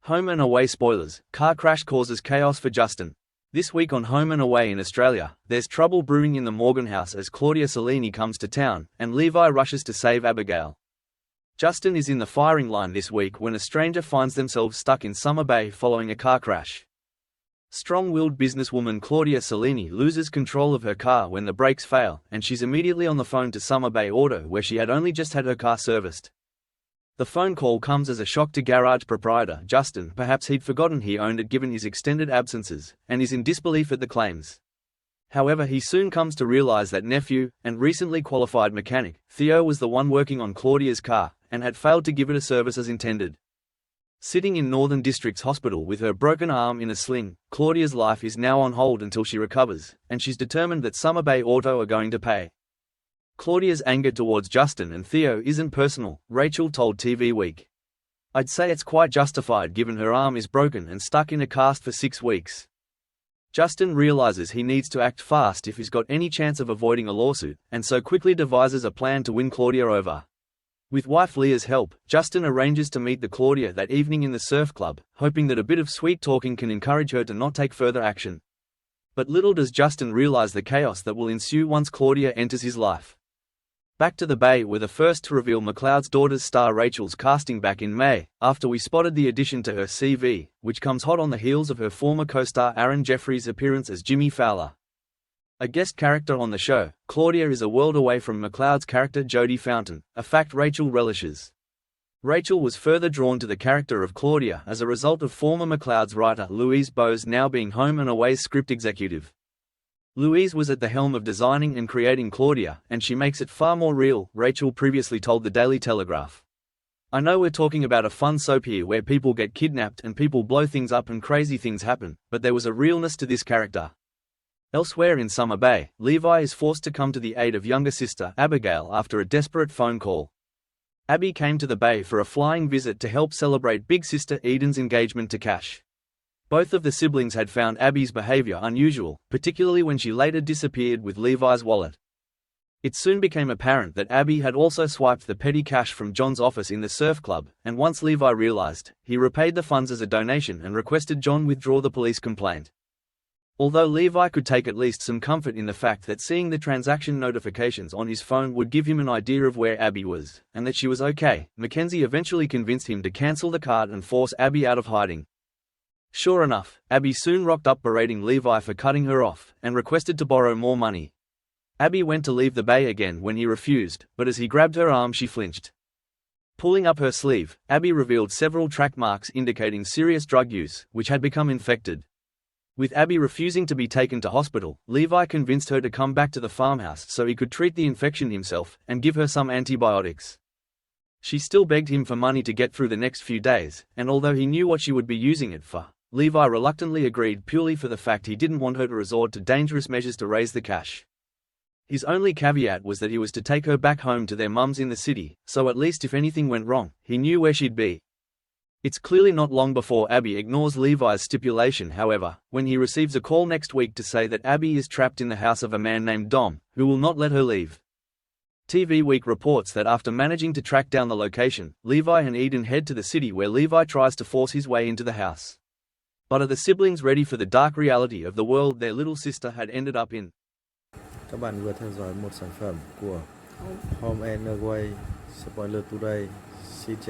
Home and away spoilers. Car crash causes chaos for Justin. This week on Home and Away in Australia, there's trouble brewing in the Morgan house as Claudia Salini comes to town, and Levi rushes to save Abigail. Justin is in the firing line this week when a stranger finds themselves stuck in Summer Bay following a car crash. Strong-willed businesswoman Claudia Salini loses control of her car when the brakes fail, and she's immediately on the phone to Summer Bay Auto where she had only just had her car serviced. The phone call comes as a shock to garage proprietor Justin. Perhaps he'd forgotten he owned it given his extended absences, and is in disbelief at the claims. However, he soon comes to realize that nephew, and recently qualified mechanic, Theo was the one working on Claudia's car, and had failed to give it a service as intended. Sitting in Northern District's hospital with her broken arm in a sling, Claudia's life is now on hold until she recovers, and she's determined that Summer Bay Auto are going to pay. Claudia's anger towards Justin and Theo isn't personal, Rachel told TV Week. I'd say it's quite justified given her arm is broken and stuck in a cast for 6 weeks. Justin realizes he needs to act fast if he's got any chance of avoiding a lawsuit, and so quickly devises a plan to win Claudia over. With wife Leah's help, Justin arranges to meet the Claudia that evening in the surf club, hoping that a bit of sweet talking can encourage her to not take further action. But little does Justin realize the chaos that will ensue once Claudia enters his life. Back to the Bay, we're the first to reveal McLeod's daughter's star Rachel's casting back in May, after we spotted the addition to her CV, which comes hot on the heels of her former co-star Aaron Jeffries' appearance as Jimmy Fowler. A guest character on the show, Claudia is a world away from McLeod's character Jodie Fountain, a fact Rachel relishes. Rachel was further drawn to the character of Claudia as a result of former McLeod's writer Louise Bose now being Home and Away's script executive. Louise was at the helm of designing and creating Claudia, and she makes it far more real, Rachel previously told the Daily Telegraph. I know we're talking about a fun soap here where people get kidnapped and people blow things up and crazy things happen, but there was a realness to this character. Elsewhere in Summer Bay, Levi is forced to come to the aid of younger sister Abigail after a desperate phone call. Abby came to the Bay for a flying visit to help celebrate big sister Eden's engagement to Cash. Both of the siblings had found Abby's behavior unusual, particularly when she later disappeared with Levi's wallet. It soon became apparent that Abby had also swiped the petty cash from John's office in the surf club, and once Levi realized, he repaid the funds as a donation and requested John withdraw the police complaint. Although Levi could take at least some comfort in the fact that seeing the transaction notifications on his phone would give him an idea of where Abby was, and that she was okay, Mackenzie eventually convinced him to cancel the card and force Abby out of hiding. Sure enough, Abby soon rocked up berating Levi for cutting her off, and requested to borrow more money. Abby went to leave the Bay again when he refused, but as he grabbed her arm she flinched. Pulling up her sleeve, Abby revealed several track marks indicating serious drug use, which had become infected. With Abby refusing to be taken to hospital, Levi convinced her to come back to the farmhouse so he could treat the infection himself, and give her some antibiotics. She still begged him for money to get through the next few days, and although he knew what she would be using it for, Levi reluctantly agreed purely for the fact he didn't want her to resort to dangerous measures to raise the cash. His only caveat was that he was to take her back home to their mums in the city, so at least if anything went wrong, he knew where she'd be. It's clearly not long before Abby ignores Levi's stipulation, however, when he receives a call next week to say that Abby is trapped in the house of a man named Dom, who will not let her leave. TV Week reports that after managing to track down the location, Levi and Eden head to the city where Levi tries to force his way into the house. But are the siblings ready for the dark reality of the world their little sister had ended up in? Các bạn vừa theo dõi một sản phẩm của Home and Away Spoiler Today. Xin chào.